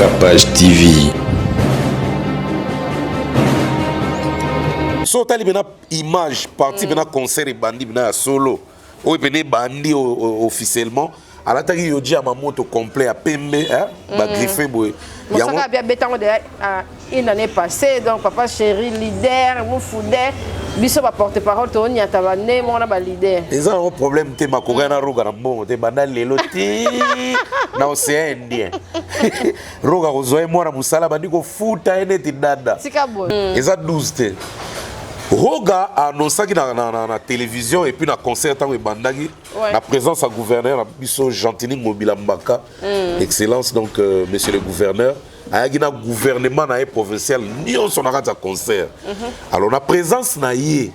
Capage TV. So tali bena image parti bena concert et bandi bena solo. Ou bena bandi officiellement. Alors tagi yoji à ma moto complet à pembe hein ba griffé boy. Moi ça a bien béton de une année passée donc papa chéri leader mon foudé biso ba porte-parole to nya tabane mon ba leader. Les gens ont problème te makoga na roga na bon te banda lelo ti na océan Indien. Roga ozoe mwana musala bandi ko futa ene ti dada. Sika boy. Eza 12 te. Roga a annoncé na télévision et puis na concert tant bandagi la présence à gouverneur na biso Gentini Mobila Mbaka excellence donc monsieur le gouverneur ayagina gouvernement na provincial nion son arrêt concert alors la présence na yé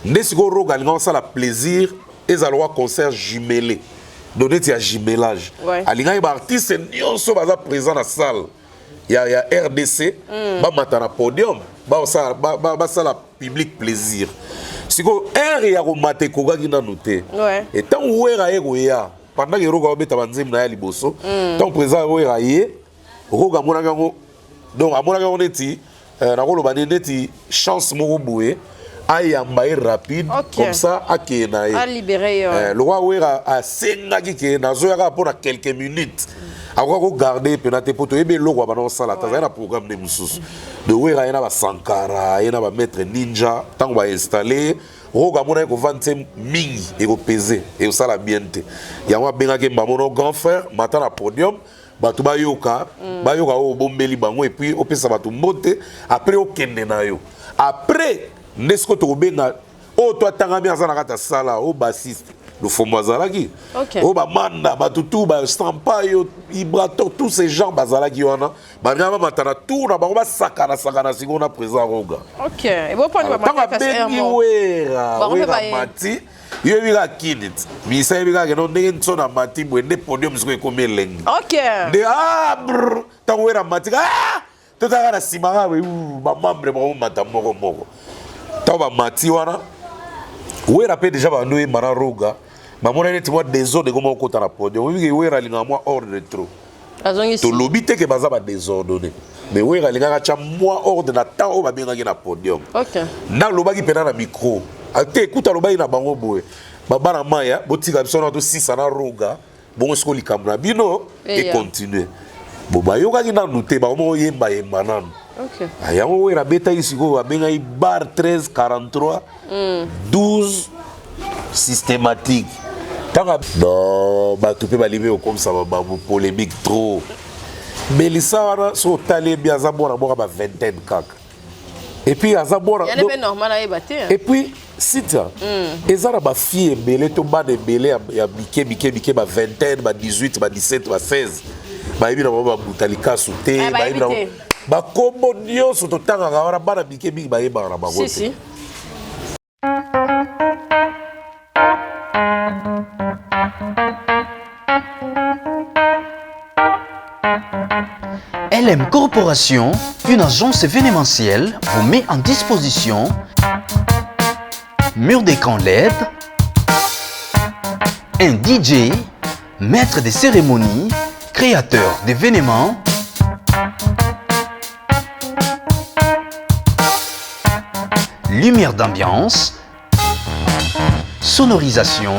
ndesiko Roga linga ça la plaisir et alors concert jumelé donné ti a jumelage alinga ba artiste nion so baza présent na salle il y a RDC ba matana podium ba ça la public plaisir. Si vous avez un maté koga gina noté. Et tant où est ya pendant que roga obeta banzem na ya liboso, tant présent où est roga mona gango donc a mona gango neti na ko loba neti chance moko boué ayamba rapide comme ça akena a libérer le roi ouera a senga ki na zo ya pour quelques minutes. Avoir regardé penate poto ebe loko bana sala tazana programme de mususu de wera ena ba sankara ena ba maître ninja tant ba installer roga mona ko vante mingi et ko peser et sala bienté ya wa benga ke mamono grand frère mata na podium batu ba yoka o bombeli bango et puis opesa batu mbote après o kende na yo après nesko to benga o to tanga bien za na kata sala o bassiste le fond bazalaki o ba manda batutu ba stampayo ibrato tous ces gens bazalaki wana bangama matana tout na ba sakana sikona présent roga et bon point ba mataka wera mati yebi ga kinit mi sai bi ga no ndenge nsona mati bwende podium siko ekomeleng de abr ta wera mati to ta na simanga we ba membre ba mata moko ta ba mati wana wera pe déjà ba noé mara roga mamona neti moi désordre comment kota na podium oui wera linga moi ordre de trop to lobité que baza ba désordonné mais wera linga cha moi ordre na temps o ba benga na podium na lobaki pena na micro ate écoute lobaki na bango boye baba na maya botika biso na to 6 na roga bongo sko likamna bino et continuer bo ba yoka ki na noté ba mo yemba nanu ayango wera beta isiko ba benga i bar 13 43 12 systématique. Non, bah tu peux m'allumer comme ça, bah polémique trop. Mais les savants sont allés bien à Zabora, à vingtaine cac. Et puis à Zabora. Et puis si tu as, ils ont ma fille belé, tout bas de belé, il y a biqué, ma vingtaine, ma 18, ma 17, ma 16. Bah évidemment, ma boutalika sauté, bah évidemment. Bah comme Dieu, sur tout temps, on a pas biqué, bah évidemment, bah si. LM Corporation, une agence événementielle, vous met en disposition mur d'écran LED, un DJ, maître des cérémonies, créateur d'événements, lumière d'ambiance, sonorisation,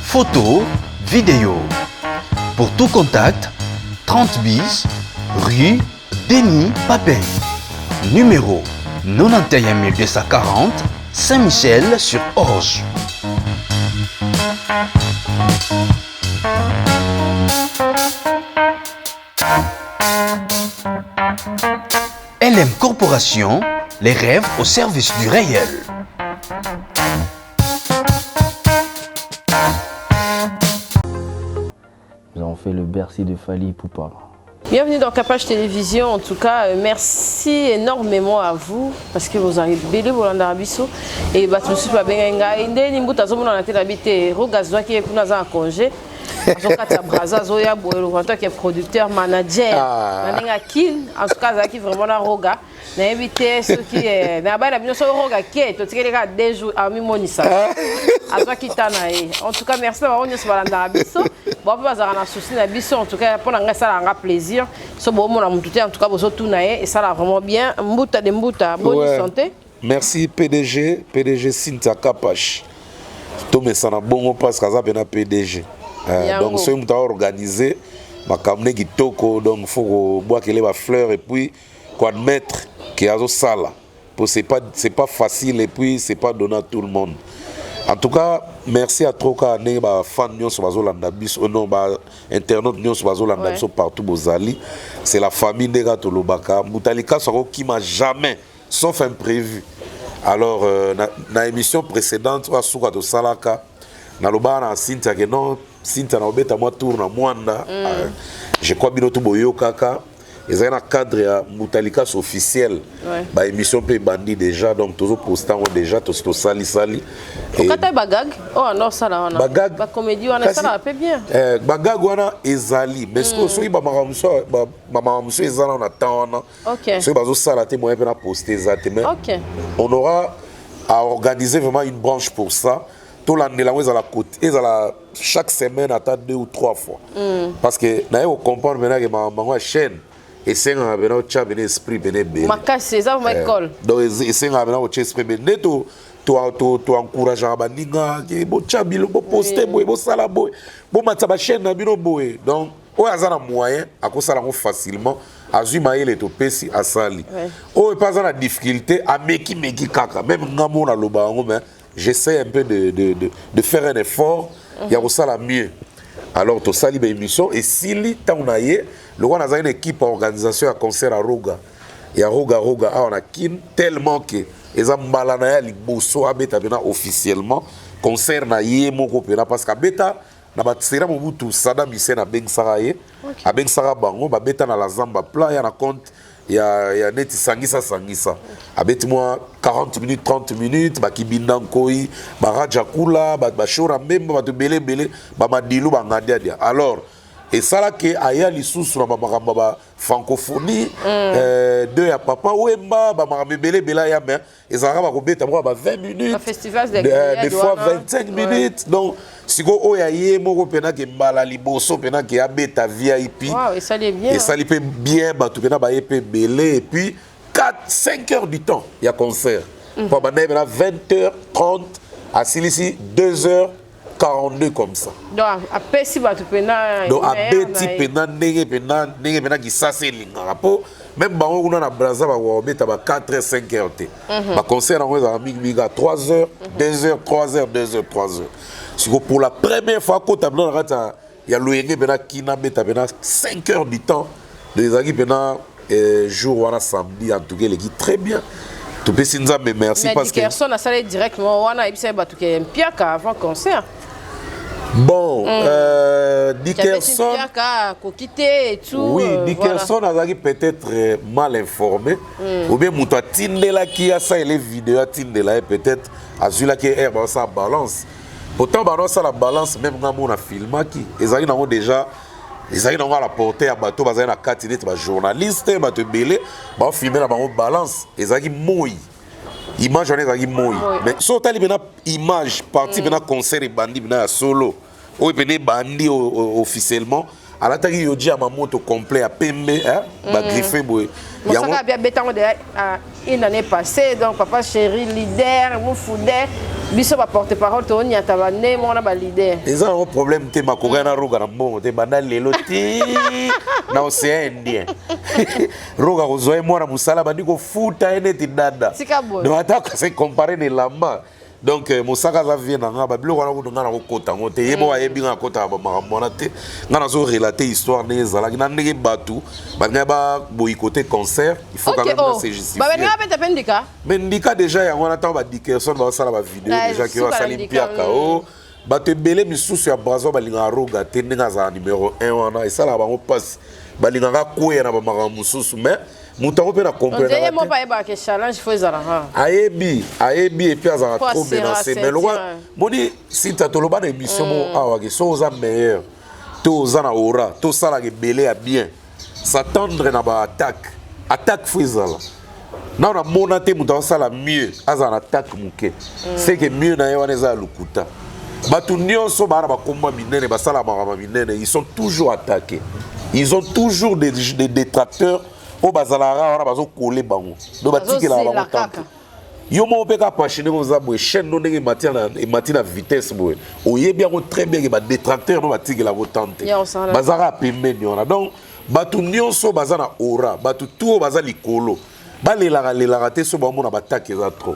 photo, vidéo. Pour tout contact, 30 bis, rue Denis Papin. Numéro 91 240 Saint-Michel-sur-Orge. LM Corporation, les rêves au service du réel. Nous avons fait le Bercy de Fally Ipupa. Bienvenue dans Capage Télévision. En tout cas, merci énormément à vous parce que vous avez belé pour l'Andarabiso et bah tout pas bien. Indé nimbuta zomo na télé habité. Rogazwa qui est pour nous en congé. Azokata Braza Zoya Boelo en tant que producteur manager. Nanenga Kin en tout cas qui vraiment na roga. Na invité ceux qui na ba na bino so roga qui to tikela 2 jours à mi monisa. Azo kitana en tout cas merci d'avoir venu sur balanda biso. Bon pas bazara na souci na biso en tout cas pour nga ça nga plaisir. So bon mon amututé en tout cas bozo tout na et ça là vraiment bien. Mbuta de mbuta bonne santé. Merci PDG Cynthia Kapash. Tout me sana bongo parce que ça bena PDG. Donc ce que organisé ma camné kitoko donc faut boire que les fleurs et puis quoi admettre qu'il y a ça là. C'est pas facile et puis c'est pas donné à tout le monde. En tout cas, merci à Troka né ba fan nyon so bazolanda biso non ba internaute nyon so bazolanda biso partout bozali. C'est la famille Nega Tolobaka. Mutalika soko qui m'a jamais sauf imprévu. Alors na émission précédente wa suka to salaka na lobana Cynthia que non Cynthia na obeta moi tour na mwanda je crois bino to boyo kaka. Ils ont un cadre à Mutalika officiel. Bah émission peut bandi déjà donc toujours postant déjà tout sali. Et quand bagag oh non ça là on a bagag ba comédie on a ça là peu bien. Bagag wana ezali mais ce que so ba mamamuso ezala on attend on. OK. So bazo sala te moyen na poster ça mais on aura à organiser vraiment une branche pour ça. Tout l'année là à la côte et chaque semaine attend 2 ou 3 fois. Parce que na yo comprendre maintenant que ma chaîne et c'est un esprit béné. Ma c'est ça ma école. Donc c'est un esprit béné tu encourages à baninga que bo chabilo bo poster bo sala bo matsa ba chaîne na bino boy. Donc o azana moyen à ko sala facilement azuma ile to pesi asali. O pas na difficulté à meki kaka même ngamo na loba ngo mais j'essaie un peu de faire un effort il y a ça la mieux. Alors tu sali ba émission et si tant na ye le roi a une équipe organisation à concert à Roga. Et à Roga, on a kin tellement que les ambalana ya liboso abeta bena officiellement concert na ye moko pena parce que beta na batsera mobutu sada misena beng saraye a beng sara bango ba beta na la zamba pla ya na compte ya neti sangisa abeti moi 40 minutes 30 minutes ba kibinda nkoi ba raja kula ba shora memba ba to belé ba madilu ba ngadia alors et ça là que aya lisusu na ba francophonie deux ya papa wemba ba belé ya mais ezara ba kobeta moi ba 20 minutes des fois 25 minutes donc siko oya ye moko pena ke mbala liboso pena ke abeta VIP et ça les bien et ça li bien ba tout pena ba yepé belé et puis 4-5 heures du temps il y a concert pour ba na 20h30 à Silisi 2h42 comme ça. Donc à Pessi batu pena. Donc à Betty pena nenge pena qui ça c'est lingapo même bango kuna na Braza ba wobeta ba 4h 5h té. Ba concert en za miga 3h, 2h, 3h, 2h, 3h. Si pour la première fois que tableau rata il y a loyenge pena kina beta pena 5h du temps des agis pena jour wana samedi en tout cas les qui très bien. Tout peut sinza mais merci parce que personne a salé directement wana ibse batu ke mpiaka avant concert. Bon, Dickerson, oui, Dickerson a peut-être mal informé, ou bien Mouta Tindela qui a ça et les vidéos à Tindela peut-être à celui-là qui est ça balance. Pourtant, ça la balance même quand on a filmé qui, ils ont déjà, ils ont la portée à bateau, ils ont la carte de journaliste, bateau belé, ils filmer la balance, ils ont mouillé. Image on est moi mais so tali bena image partie bena concert et bandi bena solo ou bena bandi officiellement à la tagi yoji à ma moto complet à pembe hein ba griffé boy il y a bien bétango de une année passée donc papa chéri leader mon foudé biso ba porte parole to nya tabane mon na ba leader ils ont un problème te makoga na roga na bon te bana lelo ti na océan Indien roga ozoe mwana musala bandi ko futa ene ti dada donc ataka se comparer ne lamba donc mosaka za vient nga ba bilo wana ko nga na ko kota ngote yebo wa yebi nga kota ba mona te nga na zo relater histoire ne zala na ndenge batu ba nga ba boycotter concert il faut quand même se justifier ba nga beta pendika mendika déjà ya wana ta ba Dickerson ba sala ba vidéo déjà ki wa sali mpiaka o ba te belé misusu ya Brazo ba linga roga te ndinga za numéro 1 wana et ça là ba mo passe ba linga ka koya na ba maramususu mais Moutango peut la comprendre. On dit pas que challenge faut ça là. Ayebi et puis azara trop menacé mais le roi moni si tu as toloba d'émission ah ouais sont aux meilleurs to zana aura to sala ke belé à bien s'attendre na ba attaque frizala na na mona te muta sala mieux azana attaque muke c'est que mieux na yewana za lukuta batu nyonso bana ba komba minene ba sala ba minene ils sont toujours attaqués ils ont toujours des détracteurs au bazalara wana bazo coller bango do batiki la ba tante yo mo peka passionné comme ça boy chaîne no ndenge matina vitesse boy oye bien très bien que ba détracteur no batiki la tante bazara pembeni wana donc batu nyonso bazana aura batu tout baza likolo balelaka te so bamona batake eza trop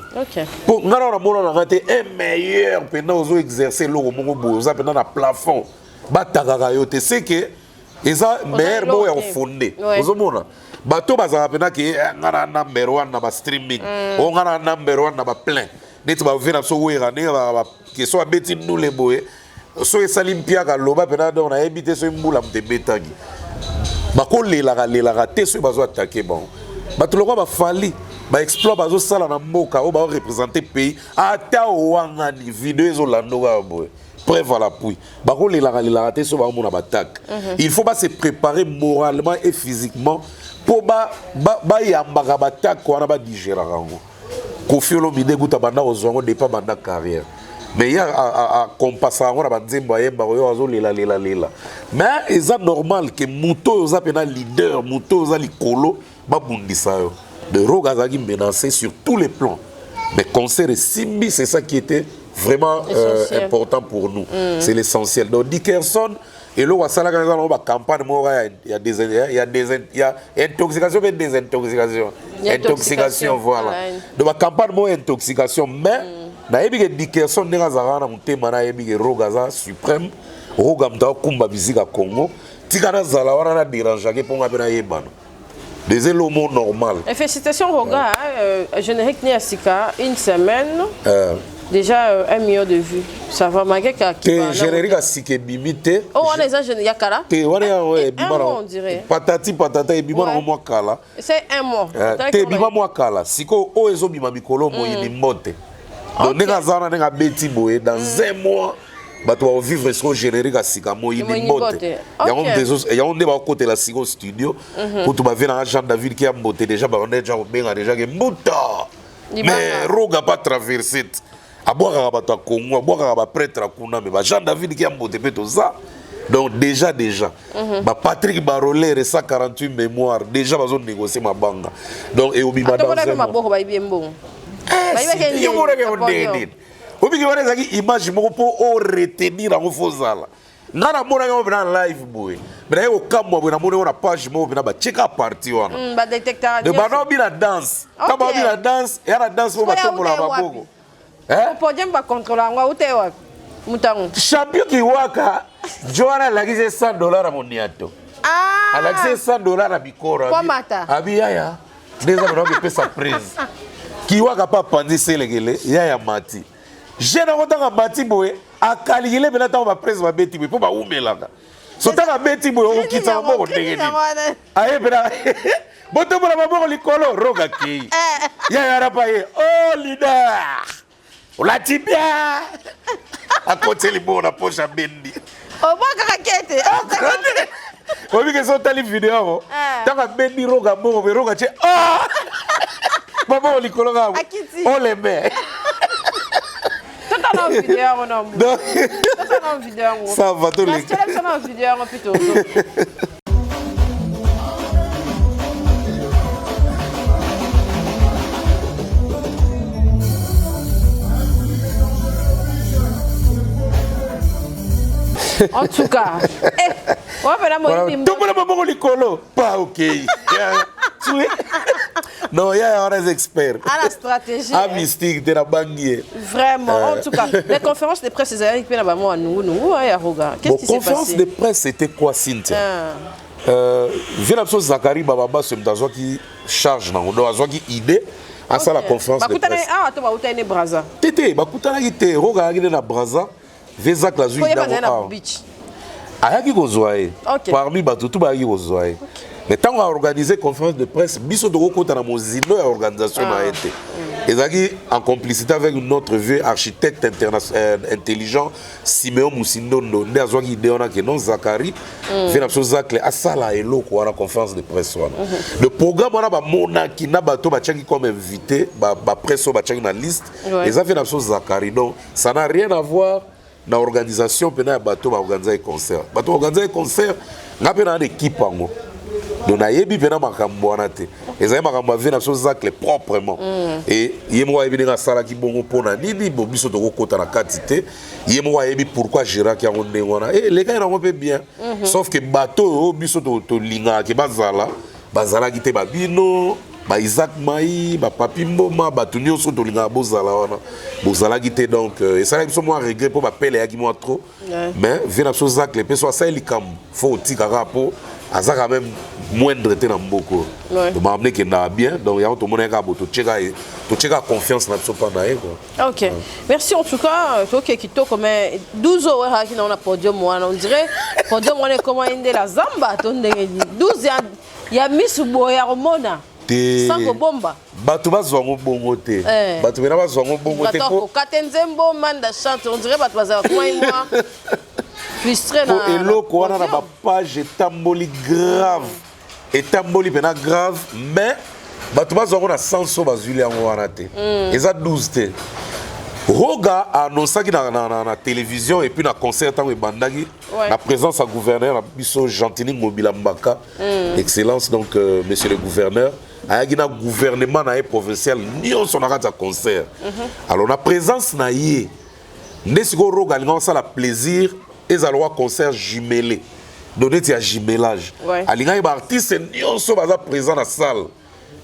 po ngana na mona na te un meilleur pendant ozo exercer loko moko boy oza pendant na plafond batakaka yo te c'est que eza meilleur mo ya fondé ozomona bato bazala pena ke ngana number 1 na ba streaming o ngana number 1 na ba plein neti ba vena so wera ne ba ke so abeti nule boy so esali mpia ka loba pena do na ebite so mbula mtebetagi bakolela te so bazo attaquer bon bato lokwa ba fali ba exploit bazo sala na mboka o ba représenter pays ata wanga ni video ezo lando ka boy preuve à l'appui bakolela te so ba mona ba attaque il faut pas se préparer moralement et physiquement pour ba yambaka ba attaque wana ba digérer rango Kofi Olomide guta banda ozongo depa banda carrière mais il y a compasser on a banzemba yemba yo azo lela mais c'est normal que muto oza pena leader muto oza likolo ba bundisa yo de Rogazagi menacé sur tous les plans mais concert et Simbi c'est ça qui était vraiment important pour nous c'est l'essentiel donc Dickerson et là ça là quand on va campagne il y a intoxication et désintoxication voilà donc la campagne moi intoxication mais na yebi ke Dickerson ndinga zara mutema na yebi ke Rogaza suprême Roga mta kumba bizika Congo tikana zala wana na dérange ke ponga pena yebana des éléments normal et félicitations Roga générique ni asika une semaine déjà 1 million de vues ça va malgré que générique asika bimite oh on les a yakara te wana on dirait patati patata bimana mo kala c'est un mois te bima mo kala siko o ezo bima mikolo mo yini mbote donc nenga zana nenga beti boye dans un mois bato va vivre sur générique asika mo yini mbote ya on ba côté la siko studio pour tout ba venir à Jean David qui a mbote déjà ba on déjà benga déjà que mbuta mais Roga pas traversé aboka bato a Congo aboka ba prêtre kuna mais ba Jean David qui a mbote peto ça donc déjà ba Patrick Baroler et 148 mémoires déjà bazo négocier ma banga donc et obima dans image moko po o retenir en fozala ngana mona yo na live boy mais yo kamwa boy na mona na page mo na ba check up party wana ba détecteur de bano bi la danse kama bi la danse ya na danse mo batombola maboko podium ba contrôler ngwa utewa mutango champion ki waka Joana lagise $100 moniato alagise $100 na bikora abi yaya déjà on va pesa prise ki waka pa pandi selegele yaya mati je na kotanga mati boye akaligile bela ta ba prise ba beti boye po ba umelaka so ta beti boye o kitsa moko ndenge ni aye bela boto bola maboko likolo Roga ki yaya rapaye oh leader ola tibia a côté libo na poche bendi o boka kakete obi ke so tali video tanga bendi Roga moko be Roga che maboko likolo ga o le me Tata na vidéo non. Tata na vidéo. Ça va tous les. Tata na vidéo plutôt. En tout cas, on va faire la moitié. Tout le monde likolo, pas OK. Non, il y a des experts. À la stratégie. À mystique de la banquier. Vraiment, en tout cas, les conférences de presse, c'est avec nous, qu'est-ce qui s'est passé? Conférence de presse, c'était quoi, Cynthia? Vélapso Zakari Bababa, c'est un qui charge, un qui idée. À ça, la conférence de presse. Ah, tu vas où Braza? Tété, Bakutana qui était, Roga na Braza, Vezak la Zouï. Ayaki Gozoae. Parmi Batutu Bagi Gozoae. Mais tant qu'on a organisé conférence de presse, biso de côté dans mon zino organisation a été. Et en complicité avec notre vieux architecte intelligent Siméon Moussindondo, né à Zouagi Deona qui non Zakari, fait la chose Zakle à Sala et l'eau quoi la conférence de presse. Le programme on a ba mona qui n'a bateau ba tchaki comme invité, ba presse ba tchaki na liste. Et ça fait la chose Zakari. Donc ça n'a rien à voir dans l'organisation pendant bateau ba organiser un concert. Bateau organiser un concert, n'a pas une équipe en gros. Donc na yebi pena makambo wana te ezali makambo ave na chose zakle proprement et yemo wa yebi nga sala ki bongo pona nini bo biso to kokota na kati te yemo wa yebi pourquoi Gérard ki ngonde wana et les gars ils bien sauf que bateau biso to linga ke bazala ki te babino ba Isaac Maï ba Papi Mboma ba tunyo so to linga bozala wana bozala ki te donc et ça biso moi regret pour ba pele ya ki moi trop mais vient na chose zakle pe so ça likam faut tika rapo ça quand même moindre était dans beaucoup de m'amener qui n'a bien donc il y a tout le monde qui a beaucoup de confiance dans ce panel quoi. Ok, merci en tout cas toi qui to comme 12 heures qui dans la podium on dirait podium on est comment inde la zamba ton 12 il y a Miss Boya Romona sans bomba batu bazongo bongo te batu bena bazongo bongo te ko katenzembo manda chante on dirait batu bazaka moi frustré na et loko wana na ba page etamboli grave etamboli pena grave mais batu bazongo na sanso bazuli yango wana te eza 12 te Roga a annoncé na télévision et puis na concert tant bandagi la présence à gouverneur biso Gentini Mobila Mbaka excellence donc monsieur le gouverneur ayaki na gouvernement na provincial nyonso na kati ya concert alors na présence na ye ndesiko Roga linga ça la plaisir ezaloa concert jumelé donné ti ya jumelage alinga ba artiste nyonso baza présent na salle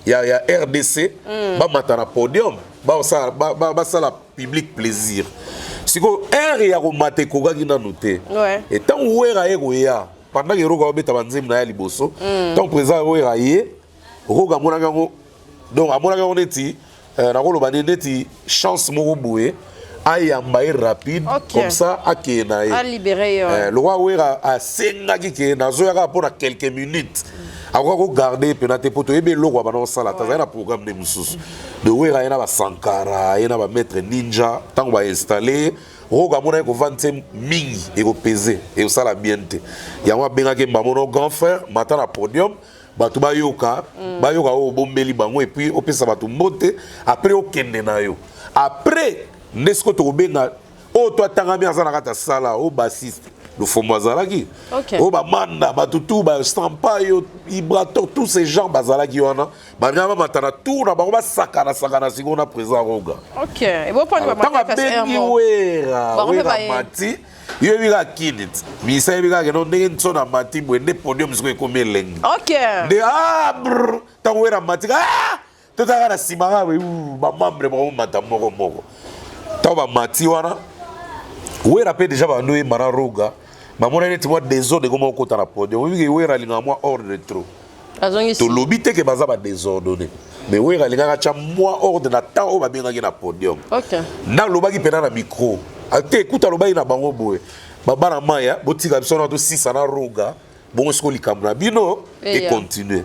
il y a RDC ba matana podium ba ça la public plaisir siko air ya ko mate ko ga kina noté et tant ouera ego ya pendant que Roga obeta banzim na ya liboso tant présent ouera ye Roga mona ngo donc amona ngo neti na ko loba neti chance moko boué ayamba rapide comme ça akena ye a libéré le roi ouera a senga ki na zo ya pour quelques minutes avoir regardé penate poto ebe loko ba na sala ta na programme de mususu de ouera ina ba Sankara ina ba maître ninja tant ba installer Roga mona ko vante mingi et ko peser et sala biente ya wa benga ke mamono grand frère mata na podium batu bayoka o bombeli bango et puis opesa batu mbote après o kende na yo après nesko to benga o to tangami azana kata sala o bassiste le fomo azalaki o ba manda batutu ba stampayo ibrato tous ces gens bazalaki wana banyama matana tout na bango ba sakana singona présent Roga OK et bon point ba bengi wera mati yo bika kinit misa bika ke no ndenge nsona mati bwende podium siko ekomi elengi OK de ta wera mati to ta kana simanga we ba membre ba mata moko ta ba mati wana wera pe déjà ba ndoye mara Roga mamona neti moi désordre comme on compte na podium oui wera linga moi ordre trop to lobite ke baza ba désordonné mais wera linga cha moi ordre na ta o ba benga na podium OK na lobaki pena na micro ate écoute lobai na bango boye baba na maya botika biso na to 6 na Roga bongo siko likambo na bino et continuer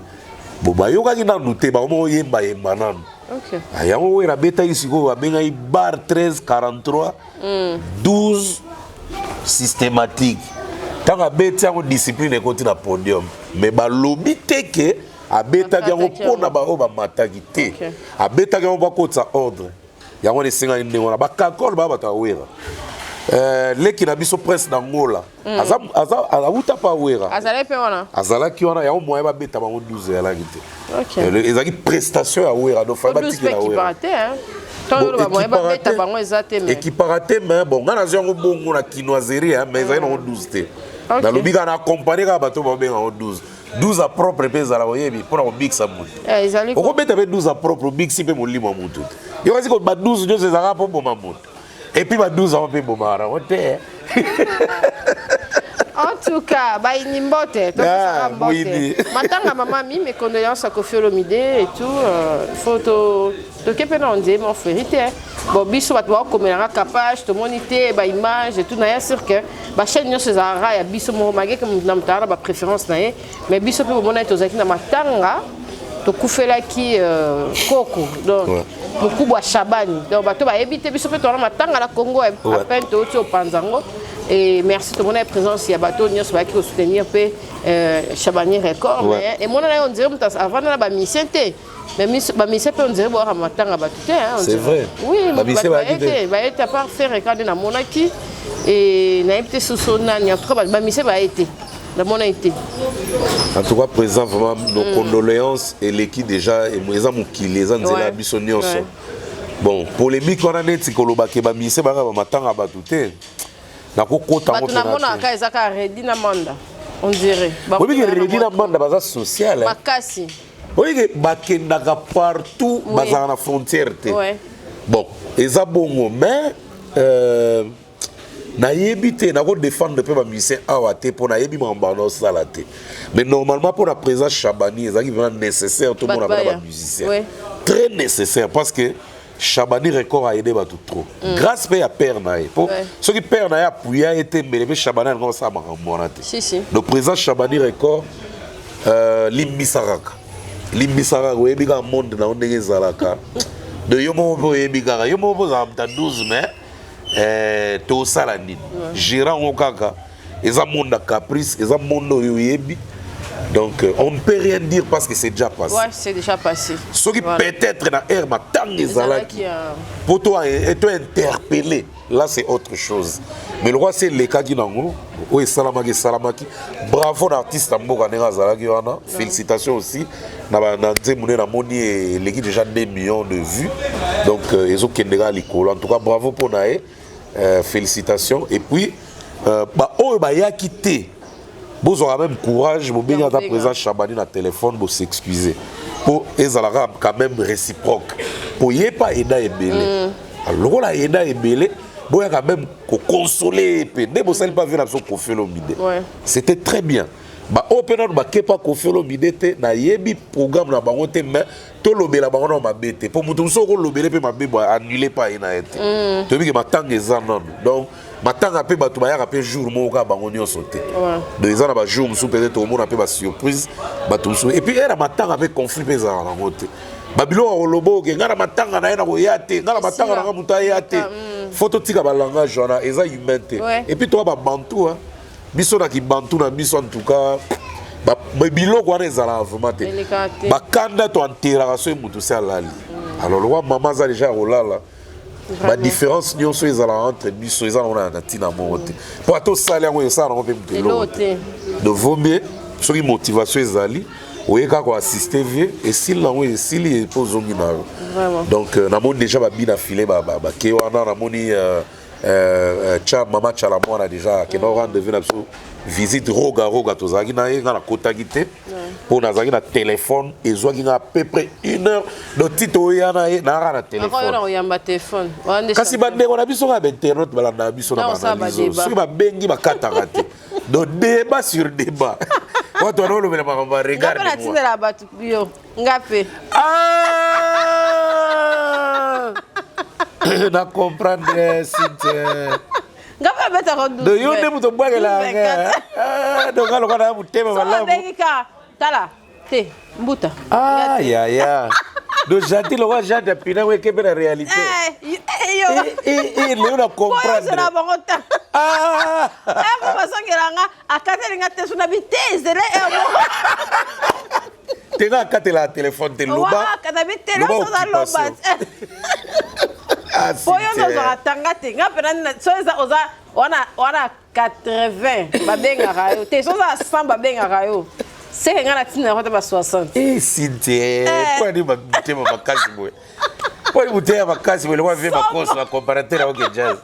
bo bayoka ki na noté ba mo yemba nanu OK ayango wera beta isiko abenga i bar 1343 12 systématique tant abeta ngo discipline e continue na podium mais ba lobi teke abeta yango pona ba o ba mataki te abeta yango ba kotsa ordre yango ne singa inde ngona ba kakol ba bata wera leki na biso presse na ngola aza pa wera azala pe wana azala ki wana yango moya ba beta bango 12 ya la gite OK ezaki prestation ya wera do fa ba tikela wera équiparate mais bon ngana zongo bongo na kinoiserie mais ezali na 12 te na lobika na accompagner ka bato ba benga 12 à propre pe za la oyebi pona ko mixa mutu oko beta pe 12 à propre mixi pe molimo mutu yo kasi ko ba 12 nyo za po boma mutu et puis ba 12 ans pe boma ra ote tout cas, bah il n'importe. Maintenant, maman mis mes condoléances à Koffi Olomide et tout. Photo. Donc, on dit mon frère, bon, biso va voir comme un capage, tout le monde était, bah image et tout. N'a sûr que, bah chaîne nous c'est Zara, il y a biso mon magé comme nous n'avons pas préférence naé, mais biso peut mon être aux acquis dans ma tanga. To kufela ki koko donc beaucoup bois chabani donc bato ba éviter biso peut tourner matanga la Congo à peine to au Panzango et merci tout le monde est présent il y a bato nyos ba qui soutenir pe Chabani record mais et mon on dirait avant la ba misente mais ba mise peut on dirait boire matanga bato c'est vrai oui ba mise ba été pas faire regarder na monaki et na été sous son anya trop ba mise ba été. En tout cas, présent vraiment nos condoléances et l'équipe déjà et les amis qui les ont dit bon, polémique on a net si koloba ke ba mise ba matanga ba touté. Na ko kota mo na mona ka ezaka redi na manda. On dirait. Oui, redi na manda baza social. Makasi. Oui, ba kendaka partout baza na frontière té. Bon, eza bongo mais na yebité na ko défendre peu ba musicien awate pour na yebi mambano salate mais normalement pour la présence Chabani ezaki vraiment nécessaire tout le monde a ba musicien très nécessaire parce que Chabani record a aidé ba tout trop grâce à père na pour ceux qui père na appuya était mais Chabani on ça mambonate si le présent Chabani record limbisaraka yebi ka monde na ondenge zalaka de yomo bo yebi ka yomo bo za 12 mai to sala nini gérant okaka eza monde caprice eza monde yoyebi donc on ne peut rien dire parce que c'est déjà passé c'est déjà passé ce qui peut-être na air matang ezalaki pour toi être interpellé là c'est autre chose mais le roi c'est les cas qui nango o salamaki bravo l'artiste mboka nera zalaki wana félicitations aussi na nzemune na moni l'équipe déjà 2 millions de vues donc ezo kendera likolo en tout cas bravo pour nae félicitations et puis bah oh bah ya quitté vous aurez même courage vous bien ta présence Chabani na téléphone pour s'excuser pour ezalaka quand même réciproque pour y pas eda ebele alors la eda ebele bon quand même consoler pe ne bosali pas venir sur Koffi Olomide c'était très bien ba open ba kepa Koffi Olomide te na yebi programme na bango te mais to lobela bango na mabete pour mutu so ko lobele pe mabe ba annuler pas ina ete to bi ke matanga ezanon donc matanga pe ba to ba ya pe jour mo ka bango nyonso te donc ezana ba jour musu peut-être au monde pe ba surprise ba to et puis era matanga pe conflit pe za na ngote babilo olobo ke ngara matanga na ena ko yate ngara matanga na muta yate photo tika ba langage wana eza humain te et puis to ba bantu hein biso na ki bantu na biso en tout cas ba biloko wana ezala vraiment te ba kanda to enterrera so mutu se alali alors le roi maman za déjà olala ba différence nyonso ezala entre biso ezala ona na tina monte pour to sala ngo esala ngo pe mutelo de vomir so ki motivation ezali oyeka ko assister vie et s'il la oui s'il est posongi na donc na moni déjà ba bina filé ba ke wana na moni Maman Chalamon a déjà qui nous rendre visite roga tozaki na ye na kota gite pour nazaki na téléphone et zoaki na à peu près 1 heure de tito ya na na téléphone on yamba téléphone kasi bande on a biso na internet balanda biso na banalizo so ba bengi ba kataka te do débat sur débat wato wana lo bela ba regarde moi ngapela la batu bio ngape na comprendre Cynthia ngapa beta rondu de yonde muto bwagela donc alors kana mutema malamu tala te mbuta ya do jati lo wa jati pina we ke la réalité le na comprendre c'est la bonta basongelanga akatelinga te suna biteze le tenga akatela téléphone te loba kana bitele so za loba Poyo nous aura tangate ngapena soza oza wana 80 babenga rayo te soza 100 babenga rayo c'est que ngana tina rota ba 60 Cynthia quoi ni ba tema bakasi boy quoi ni butema bakasi boy le wa vie ba cause la comparateur avec jazz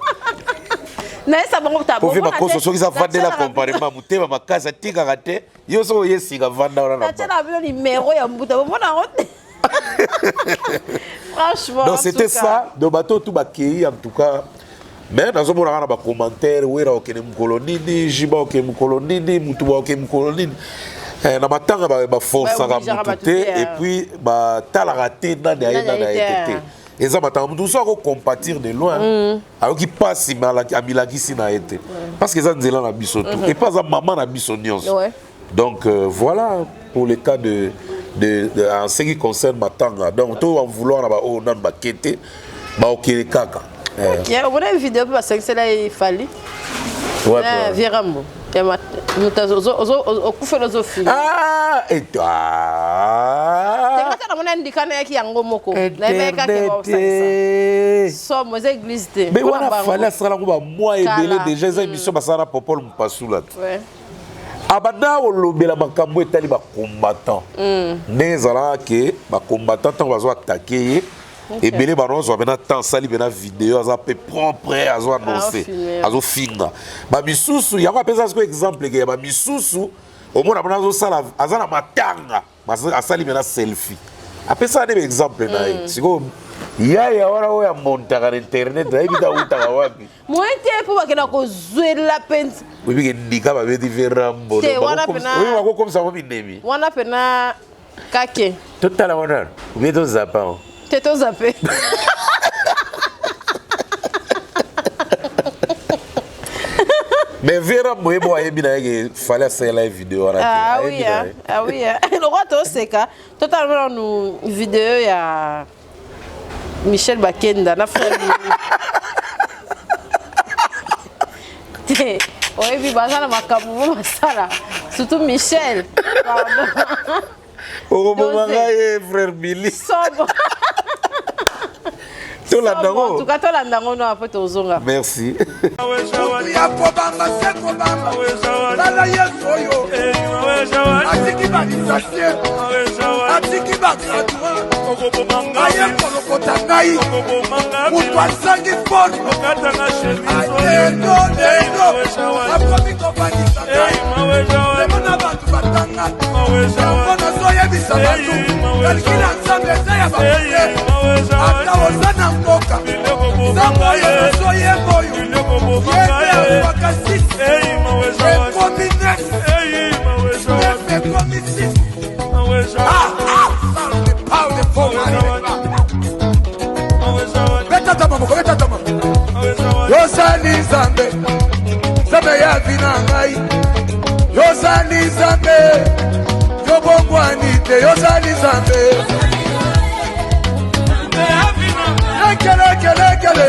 na esa bango ta bon ba cause so ki sa vande la comparément mutema bakasi tika kate yo so yesi ga vanda wana na tena bilo numéro ya mbuta bona rote franchement donc c'était ça de bateau tout bakei en tout cas mais dans mon a ba commentaire wera okene mkolonini jiba okene mkolonini mutuba okene mkolonini na matanga ba force à mututé et puis ba tala raté na été et ça matanga mutu so ko compatir de loin alors qui passe malaki amilaki si na été parce que ça nzela na biso et pas za maman na biso nyonso. Donc voilà pour le cas de en ce qui concerne matanga. Donc tout en vouloir ba o nan ba kete ba okele kaka. Il y a une vidéo parce que c'est là il fallait. Ouais. Viramo. Nous au coup philosophie. Ah et toi. C'est quand on a indiqué qu'il y a un gros moko. Na meka ke ba ça. So mo église té. Mais on a fallu ça là moi et belé déjà les émissions basara popol mpasula. Ouais. Abanda olobela makambo etali ba combattant. Nezala ke ba combattant on va zo attaquer. Et belé baron zo bena temps sali bena vidéo aza peu propre azo annoncer. Azo finga. Ba misusu ya ko pesa ko exemple ke ba misusu au moins abana zo sala azana matanga. Asali bena selfie. Apesa des exemples na. Siko ya ora o ya montaka na internet na ebita utaka wapi. Moi te pour que na ko zwela penzi. Oui, mais ndika ba bedi verambo. Oui, wako comme ça mo binemi. Wana pena kake. Total honneur. Oui, to zapa. Teto zappé. Mais verambo ebo ayebi na yeke fallait faire la vidéo raté. Ah oui, ah oui. Le roi to seka totalement nous vidéo ya Michel Bakenda na frère. Oui, puis bazana makambo masala. Surtout Michel. Pardon. Oh maman frère Billy. Sobo. En tout cas, tu as l'andango no après tozonga. Merci. Yosani Zambe, Zambe ya vinangai. Yosani Zambe, Yobongwanite. Yosani Zambe, Kele,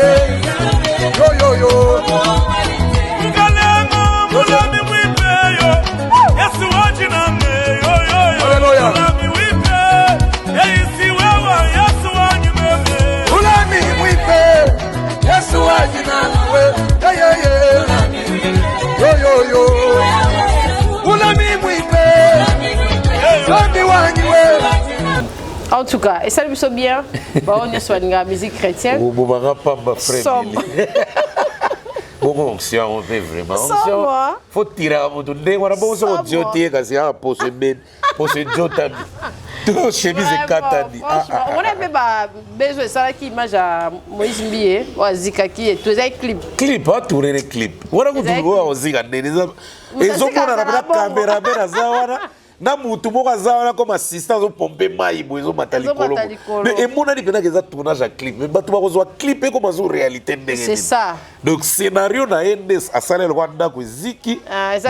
yo. Mulami mwipe yo, Yesu wajiname yo. Mulami mwipe, Yesu wewa, Yesu wanyumeme. Mulami mwipe, Yesu wajiname yo. Mulami mwipe, Yesu wanyumeme. En tout cas, et ça lui sonne bien. Bon, on est sur la musique chrétienne. Bon, si on fait vraiment, faut tirer à mon tour. On a besoin de jeter kasi a pour se jeter. Tout chemise et katani. On a besoin ça qui image à Moïse Mbié, ou à Zikaki et tous les clips. Clip, pas tourner les clips. On a besoin de Zikaki. Et ils ont la caméra à Zawara. Na mutu moko zawana comme assistant zo pomper mai bozo matali kolo. Mais et mon ani pena que ça tournage à clip. Mais batu bazo clipper comme zo réalité ndenge. C'est ça. Donc scénario na NDS asale le Rwanda ko ziki.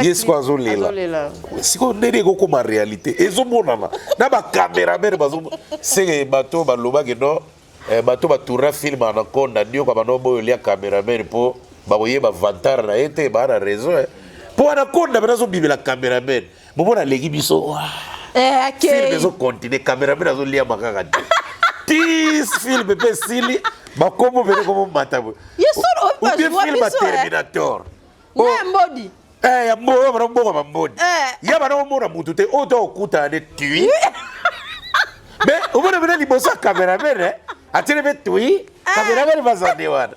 Yes ko zo lela. Siko ndenge ko comme réalité. Et zo monana. Na ba caméra mer bazo c'est bato ba loba que non bato ba tourna film anaconda ndio kwa bano boyo lia caméra mer po ba boye ba vantar na ete ba na raison. Po anaconda bazo bibela caméra mer. Bon, la légui biso. Film zo continuer caméra mais zo lia makaka. Tis film pe sili ba komo bele komo matabo. Ou bien film Terminator. Ouais, mbodi. Ya mbo mbodi. Ya bana mo na mutu te auto okuta ne tui. Mais au moins bele liboso caméra mais atire be tui. Caméra mais va zande wana.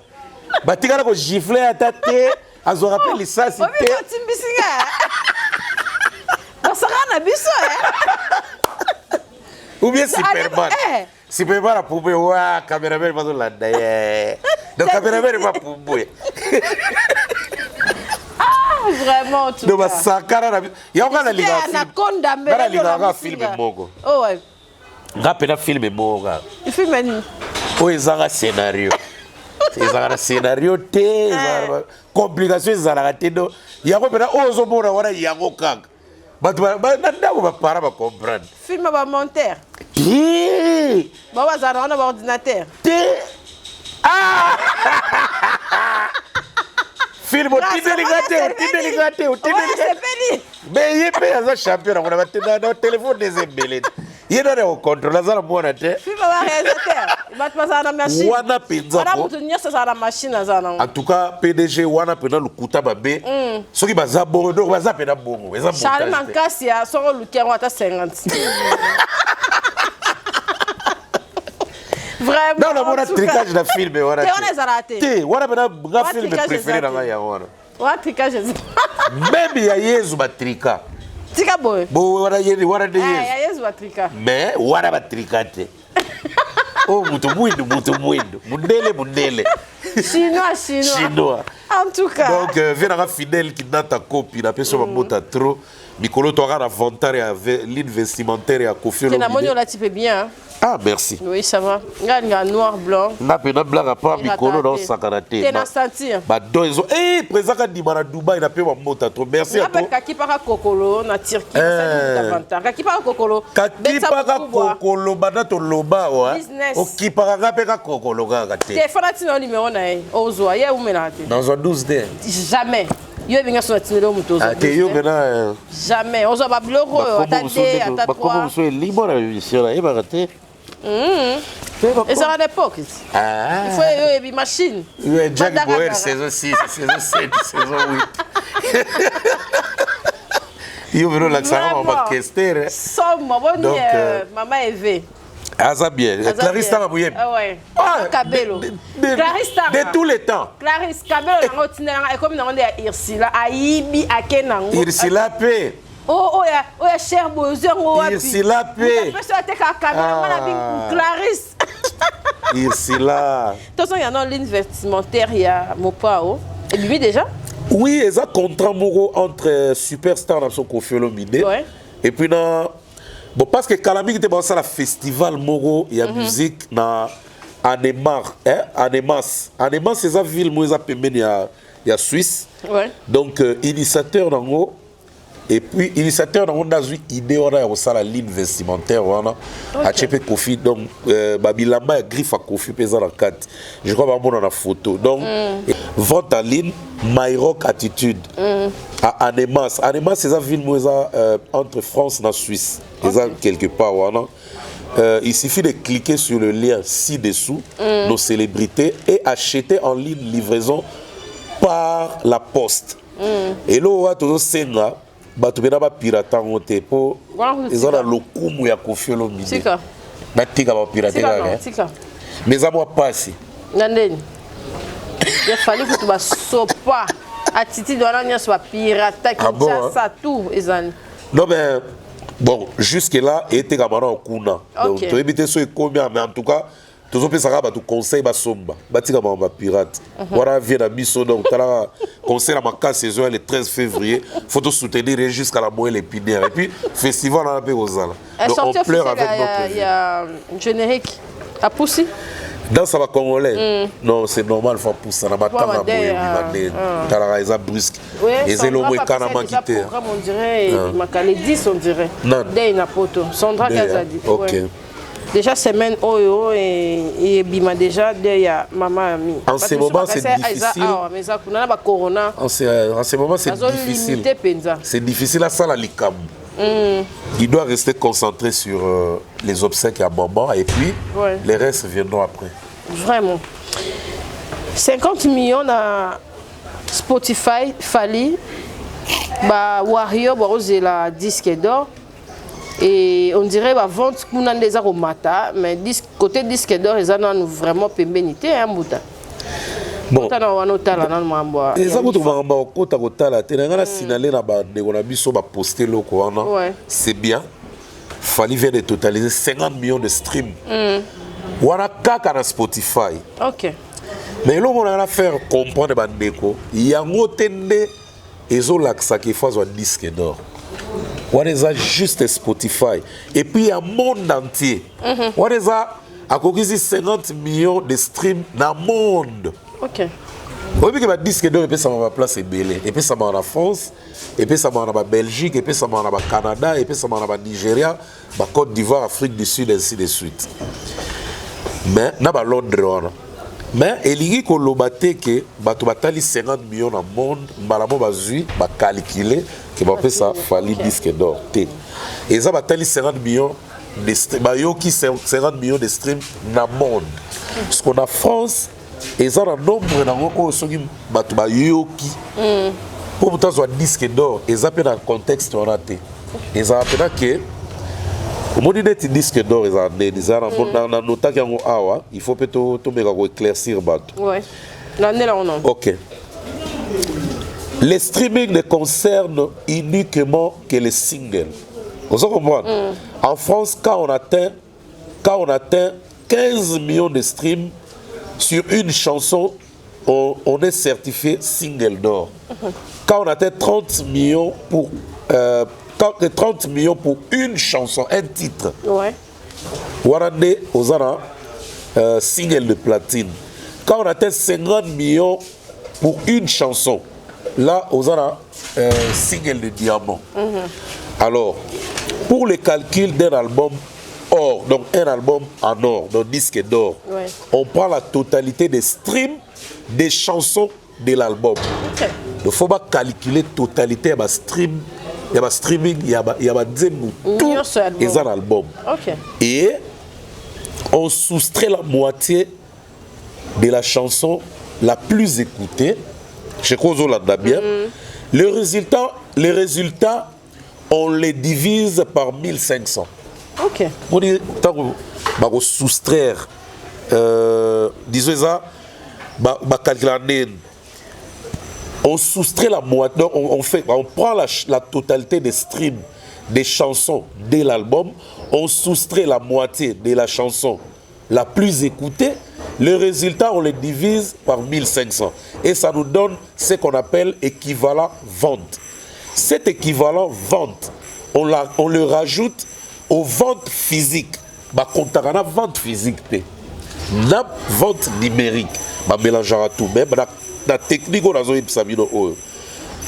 Batikala ko gifler atate azo rappel ça c'était. Ou bien Superman. Superman a poupée, ouah, caméraman va dans la daye. Donc caméraman va poupée. Vraiment, tout cas. Sakara, il y a encore la liga film mogo. Oh ouais. Rappela film mogo. Il film ni. Oh, ils ont un scénario. Ils ont un scénario té, complications ils ont raté do. Il y a encore oh zomora wala yango kang. Nanda va para va comprendre. Film va monter. Bon va ça on a ordinateur. Ah! Film au délicaté. Mais il peut y avoir champion on a dans téléphone des embelés. Il doit au contrôle ça la bonne tête. Film va réalisateur. Il va passer à la machine. Wana penza ko. On a tenir ça à la machine ça non. En tout cas PDG wana pena lukuta babe. Soki baza bongo donc baza pena bongo. Charles Mankasi a son lukier wata 50. Vraiment. Non, on a tricage de film. On a raté. On a un film préféré dans la on a tricage. Même il y a Yezu Batrika. Tika boy. Bon, on a Yezu Batrika. Mais on a Batrikate. Oh, mutu muindo. Mundele. Chinois. En tout cas. Donc, viens fidèle qui n'a ta copie, la personne va monter trop. Mikolo, tu auras l'avantage avec l'investimentaire et à Kofi. Tu n'as pas bien. Ah, merci. Oui, ça va. Regarde, noir, blanc. Na pena blanc à part Mikolo dans Sakanate. Tu n'as senti. Bah, donc, eh, présent quand Dimara Dubaï, il a payé mon mot à trop. Merci à toi. Kaki para kokolo na Turquie, ça dit davantage. Kaki para kokolo. Kaki para kokolo, bana to loba, ouais. Oki para rapeka kokolo, gagate. Téléphone à ton numéro na e. Ozo, aye ou menate. Dans un 12 d. Jamais. Yo binga so tinelo mutozo. Ah, que yo mena. Jamais. Ozo ba bloko, attendez, attends. Ba comment vous libre la émission là, il va rater. Et ça à l'époque. Ah. Il faut une machine. Jack Bauer, saison 6, saison 7, saison 8. Il y a l'accent à ma question. Somme, maman Eve. Ah, ça bien. Clarisse Taramouye. Ah ouais. Cabello. Clarisse Taramouye. De tous les temps. Clarisse Cabello, et comme on dit Irsila, Aibi, Akenango. Irsila P. Oh, yeah, cher Bozon, oh, Irsila P. Clarisse. Irsila. De toute façon, il y a une ligne vestimentaire, il y a Mopao. Et Bibi déjà? Oui, il y a un contrat entre Superstar et Kofi Olomide. Et puis, bon, parce que Kalami était dans le festival Moro, il y a musique dans Anemas. Anemas, c'est une ville où il y a Suisse. Donc, initiateur dans le et puis, initiateur dans une idée, on a la ligne vestimentaire. On a acheté Kofi. Donc, Babilamba a griffe à Kofi pesant la 4. Je crois que on a la photo. Donc, vente en ligne, My Rock Attitude. À Anemas. Anemas, c'est une ville entre France et la Suisse. Quelque part. Il suffit de cliquer sur le lien ci-dessous, nos célébrités, et acheter en ligne livraison par la poste. Et là, on va toujours senga. Bato bena ba pirata ngote po ezala lokumu ya Kofi Olomide. Sika. Na tika ba pirata ga. Sika. Mais amo pasi. Nandeni. Il fallait que tu vas sopa attitude wana nyas ba pirata qui ça tout ezali. Non mais bon, jusque là était kamara okuna. Donc tu éviter so combien mais en tout cas tous les gens qui conseillent les somba, les pirates. Voilà, vient à Bisso, donc conseil à ma saison le 13 février. Il faut tout soutenir jusqu'à la moelle épinière. Et puis, festival on a peu aux Alpes. Donc on pleure avec notre. Il y a un générique à pousser. Dans ça va congolais. Non, c'est normal, il faut pousser. On a ma tanga moelle, brusque. Et c'est l'homme qui a quitté. On dirait, les 10 on dirait. Non. Dès une poto. Sandra Gazadi. Ok. Déjà semaine oyo et bima déjà derrière maman ami. En ce moment c'est difficile. Mais ça kuna ba corona. En ce moment c'est difficile. C'est difficile à ça la likam. Il doit rester concentré sur les obsèques à maman et puis les restes viendront après. Vraiment. 50 millions à Spotify Fali ba Wario ba la disque d'or. Et on dirait que vente qu'on a déjà au matin, mais côté disque d'or, ils ont vraiment pénalité hein Mouta. Bon. C'est bien. Fali vient de totaliser 50 millions de streams. Wana kaka na Spotify. Ok. Mais là, on a faire comprendre bandeko. Yango tende ezo laksa qui fait un disque d'or. On a juste Spotify. Et puis il y a monde entier. On a 50 millions de streams dans le monde. Ok. Oui, mais le disque d'or, et puis ça m'a place est belé. Et puis ça m'a en France, et puis ça m'a en Belgique, et puis ça m'a en Canada, et puis ça m'a en Nigeria, Côte d'Ivoire, Afrique du Sud, ainsi de suite. Mais na ba Londres. Mais il ko lobate que bato batali 50 millions dans le monde, malamo bazui ba calculer que ba fait ça fali disque d'or té. Et ça batali 50 millions de streams, ba yo ki 50 millions de streams dans le monde. Parce qu'on a France et ça un nombre dans ko soki bato ba yo ki. Pour pourtant soit disque d'or, et ça peut dans le contexte on a té. Et ça appelle que mon idée de disque d'or il faut peut-être éclaircir. Oui. L'année là on a. Ok. Les streaming ne concernent uniquement que les singles. Vous comprenez? En France, quand on atteint 15 millions de streams sur une chanson, on est certifié single d'or. Quand on atteint 30 millions pour 30 millions pour une chanson, un titre. Ouais. Warande Ozana, single de platine. Quand on atteint 50 millions pour une chanson, là, Ozana, single de diamant. Alors, pour le calcul d'un album or, donc un album en or, donc disque d'or, on prend la totalité des streams des chansons de l'album. Okay. Il ne faut pas calculer la totalité de stream. Il y a un streaming, il y a un demo, tout est un album. Okay. Et on soustrait la moitié de la chanson la plus écoutée. Je crois que là bien. Le résultat, on les divise par 1500. Ok. On dit, on va soustraire, disons ça, on soustrait la moitié, on prend la totalité des streams des chansons de l'album, on soustrait la moitié de la chanson la plus écoutée, le résultat on le divise par 1500 et ça nous donne ce qu'on appelle équivalent vente. Cet équivalent vente, on le rajoute aux ventes physiques. On a vente physique, la vente numérique, on mélangera tout, même la technique,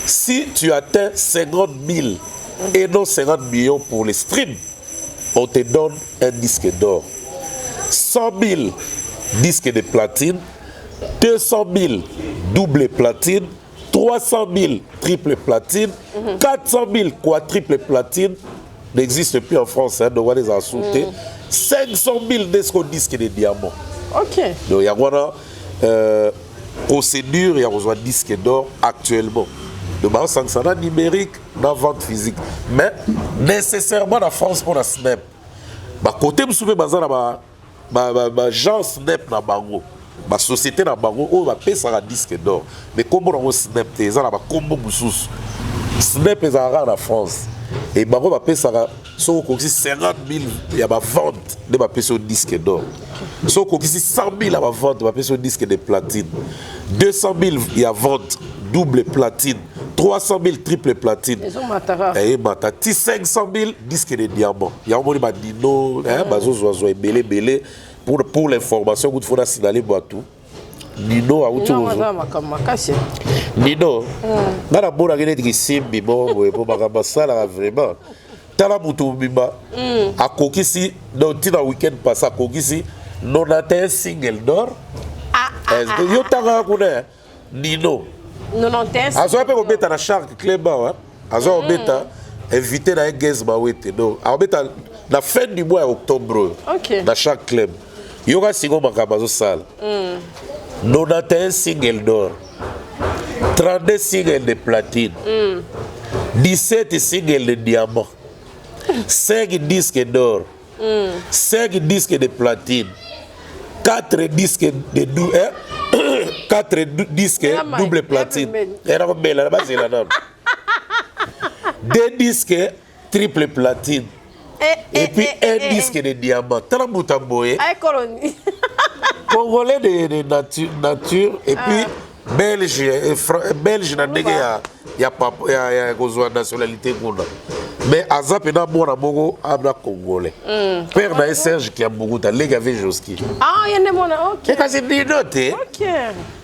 si tu atteins 50 000 et non 50 millions pour les streams, on te donne un disque d'or. 100 000 disques de platine, 200 000 double platine, 300 000 triple platine, 400 000 quadruple platine, n'existe plus en France, donc on va les insulter. 500 000 disques de diamants. Ok. Donc il y a procédure, il y a besoin de disques d'or actuellement. Donc, ça a numérique dans la vente physique. Mais nécessairement, la France pour la SNEP. Côté, je me souviens, l'agence SNEP dans Bango, la société dans Bango, on va payer ça disque d'or. Mais comme on a SNEP, il y a un combo sous. SNEP est en France. Et Bango va payer ça. Si on a 50 000, il y a une vente de payer disque d'or. Si on a 100 000, il y a une vente de payer disque de platine. 200 000, il y a vente double platine. 300 000 triple platine. Et 500 000 disques de diamants. Il y a un monde qui Nino, belé. Pour l'information, il faut signaler tout. Nino a outu. Nino. Nana bona gene ki simbi bon pour makamba sala vraiment. Tala mutu bimba. A kokisi donc tina week-end passé a kokisi 91 single d'or. Yo tanga kuna Nino. 91. Azo pe ko beta na Shark Club ba. Azo beta invité na guest ba wete. Donc a beta na fin du mois octobre. OK. Na Shark Club. Yo ga singo makamba zo sala. 91 single d'or, 32 singles de platine, 17 singles de diamant, 5 disques d'or, 5 disques de platine, 4 disques de double platine, 2 disques triple platine, Et puis un disque de diamant. Tant Moutamboye. Colonie. Congolais de nature. Et puis Belge, il y a une nationalité. Mais Azap est un bon Congolais. Père d'un Serge qui a beaucoup de Légavé Joski. Ah, il y a des mondes, ok. Et quand c'est dit noté. Ok.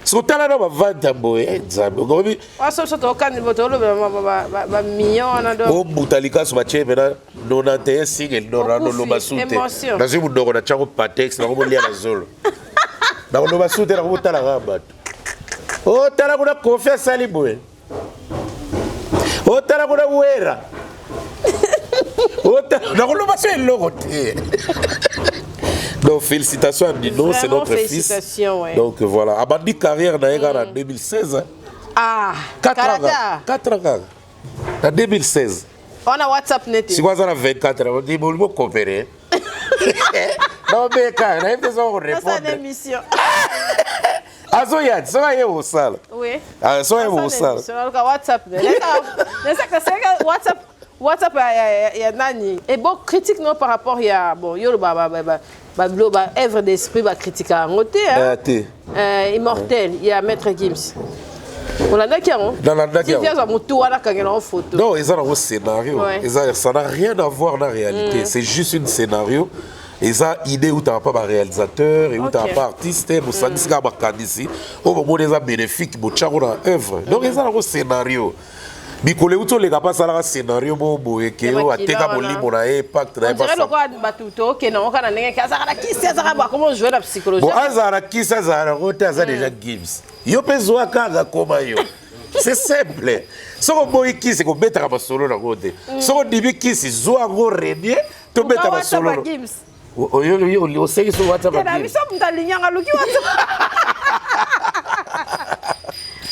So tala na bavanta boye nzambe ngobi waso soto okani botolo ba million na do o mutalika so bache bena 91 single no rano lo basute na zimu ndoko na chango patex na kobolia na zolo na lo basute na kobutala ngaba o tala kuna confiance ali boye o tala kuna wera o tala na lo basue logote. Donc félicitations à Nino, c'est notre fils. Ouais. Donc voilà, Abandi carrière en 2016. Ah, 4 ans. En 2016. On a WhatsApp net. Si vous avez 24 ans, on dit bon, coopérer. Non mais quand on a besoin de répondre. C'est une émission. Azoya, ça va y au salle. Oui. Ah, ça va y au salle. WhatsApp. WhatsApp il y a nani et bon critique non par rapport il y a bon yo ba œuvre d'esprit ba critique à côté immortel il y a maître Gims on l'a d'accord dans la d'accord il y a mutu wala kangela photo non ils ont un scénario ça n'a rien à voir dans la réalité c'est juste un scénario et ça idée où t'as pas un réalisateur et où t'as pas artiste ou ça dit que ba kandisi au moment des bénéfiques bo tchako dans œuvre donc ils ont un scénario. Bikole uto le kapasa la scénario bobo eke o ateka molimo na impact na pas. On dirait le quoi batuto que non kana ndenge kasaka ki sezaka ba comment jouer la psychologie. Bon azara ki sezara rota za déjà Gibbs. Yo pezo kaga koma yo. C'est simple. Soko boy ki se ko beta ba solo na gote. Soko dibi ki si zo ngo renie to beta ba solo. Yo seki so WhatsApp. Na biso mtalinyanga luki WhatsApp.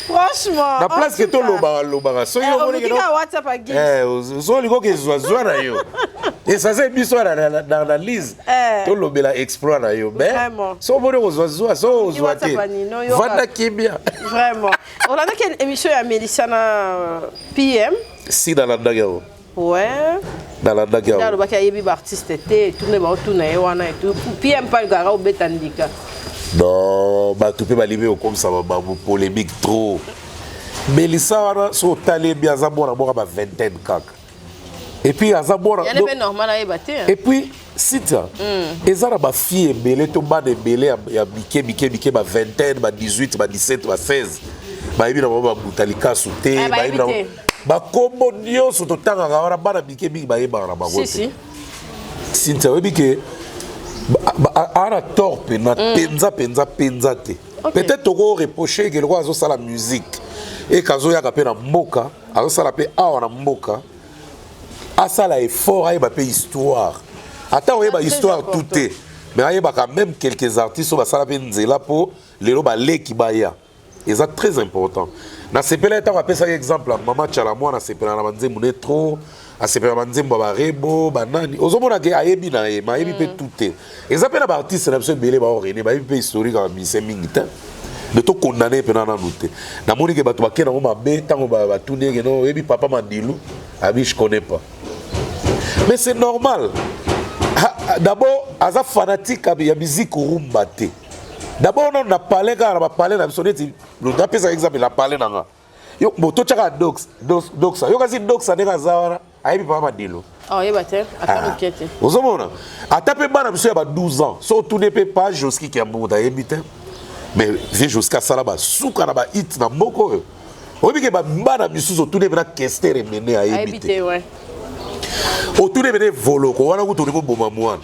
Franchement. La place que tout loba so yo moni que WhatsApp à Gims. Zo liko ke zo na yo. Et ça c'est biso dans l'analyse. To lobela exploit na yo. Mais so moni ko zo so te. Vanda kibia. Vraiment. On a quelle émission à Mélissa na PM? Si dans la dagao. Ouais. Dans la dagao. Dans le bac yebi artiste était tourner ba tourner et wana et tout. PM pas le gara au betandika. Non, bah tu peux m'allumer comme ça, bah polémique trop. Mais les ça, sont allés bien à moi, à vingtaine cac. Et puis à Zabora. Il y a des normal à ébattre. Et puis si tu as, et ça ma fille est belée, tout bas de belée, il y a biqué, ma vingtaine, ma 18, ma 17, ma 16. Bah il y a ma boutalika sauté, bah il y a bah comment Dieu sur tout temps à la barre biqué, bah il y a ma si si. Si tu as biqué. Ara torpe na penza te peut-être toko reprocher que le roi a la musique et kazo ya kapé na mboka azo sala pe awa na mboka asala effort ayeba pe histoire ata oyeba histoire tout est mais ayeba quand même quelques artistes ba sala pe nzela po lelo ba leki baya et ça très important na sepela ta va pesa exemple mama chala moi na sepela na banzembu ne trop a sepela banzembu ba rebo banani ozomona ke ayebi na ye ma yebi pe tout est et ça pe na artiste na besoin belé ba orene ba yebi pe historique en mise mingita de to condamner pe na noté na moni ke bato ba kena ma be tango ba tourner ke no yebi papa Mandilu abi je connais pas mais c'est normal d'abord aza fanatique ya musique rumba te. D'abord on a parlé quand on a parlé na soneti le d'après ça exemple la parlé nanga yo moto chaka dox yo kasi dox ndeka zawara ayebi pa Mandilu oh yeba te ata okete ozomona atape bana biso ya ba 12 ans so tourner pe page Joski ki ambuta ayebi te mais vie jusqu'à ça là-bas souka na ba hit na moko oyebi ke ba bana biso so tourner na kestere mené ayebi te ouais o tourner mené voloko wana ko tourner ko boma mwana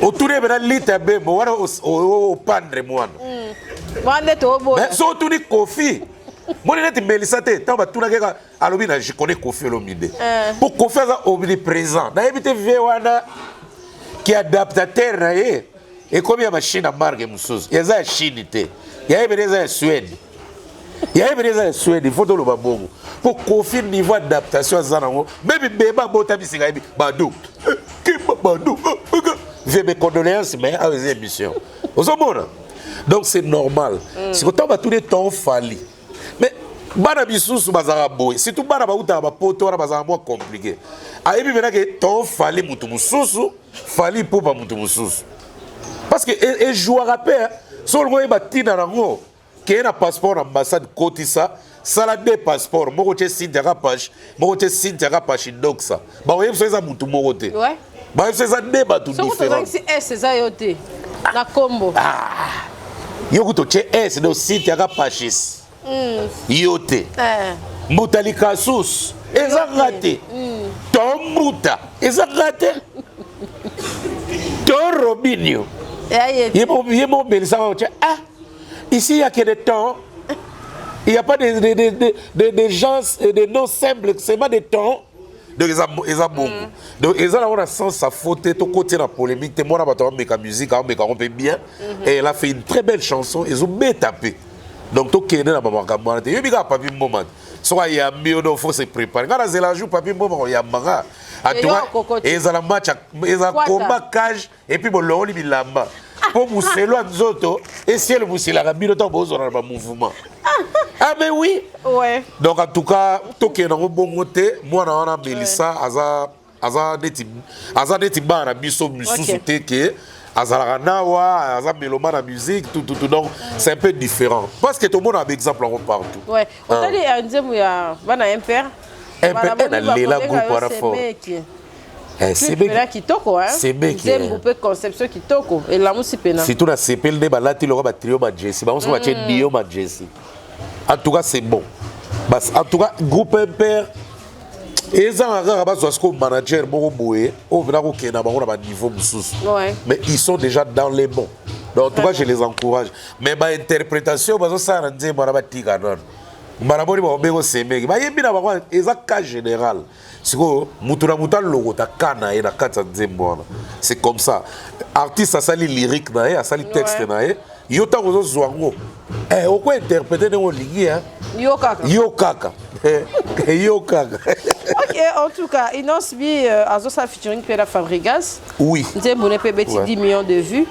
autour de la lite bembo wana o pandre mwana mwana to bo mais so tuni Kofi moni net Melissa te tamba tuna keka alobi na je connais Kofi Olomide pour Kofi za omniprésent na ebite vie wana qui adaptateur na ye et comme ya machine à marque mususu ya za Chine te ya ebeleza ya Suède ya ebeleza ya Suède il faut to lo babongo pour Kofi niveau adaptation za nango même beba bota bisinga ebi bado bado j'ai mes condoléances, mais à les émissions. Donc c'est normal. Si on va tous les temps falli. Mais bana bisusu bazara boy surtout bana bauta ba poto wana bazara moins compliqué ayebi mena ke to fali mutu mususu fali popa mutu mususu parce que et joueur rapper sol ngoy batina rango ke na passeport ambassade kotisa sala de passeport moko che Sintiaka page moko che Sintiaka page ndoksa ba oyeb so eza mutu moko te ouais ba oyeb so eza de batu différent so ko si eza yote na kombo yo to che es do Sintiaka pages yote mbutali kasus eza raté tombuta eza raté to Robinho yemo belisa wa che ici il y a que des temps il y a pas de gens de noms simples c'est pas des temps donc ils ont beaucoup donc ils ont la sens sa faute tout côté la polémique te moi na meka musique on meka on peut bien et elle a fait une très belle chanson ils ont bien tapé donc tout kene na bamaka mwana te yebika papi moment soit ya mieux donc faut se préparer quand la joue papi moment ya manga en tout cas ils ont la match ils ont combat cage et puis bon loli bilamba pour Mousselo Nzoto et si elle Moussela Rabino tant besoin dans le mouvement ah mais oui ouais donc en tout cas tout qui est dans le bon côté moi na Melissa aza neti bana biso mususu te que azala nawa aza meloma na musique tout donc c'est un peu différent parce que tout le monde a un exemple en partout ouais on t'a dit un djemu ya bana impère na lela groupe wana fort c'est bien kitoko hein c'est bien qui peut conception kitoko et la musique pena surtout na CPL de balati lo ba trio ba Jesse ba on se va dio ba Jesse en tout cas c'est bon parce en tout cas groupe impère et ça a parce que manager beaucoup boé on venait au Kenya ba on a niveau mususu mais ils sont déjà dans les bons donc en tout cas je les encourage mais ba interprétation ba ça rendre ba ba tika non marabori ba obego semeki ba yebi na ba eza cas général siko mutura mutal logo ta kana et na kata nzembo c'est comme ça artiste a sali lyrique na a sali texte na yota ozo zwango on peut interpréter dans ligi hein yo kaka ok en tout cas Inos bi azo sa featuring Pela Fabregas oui nzembo ne peut beti 10 millions de vues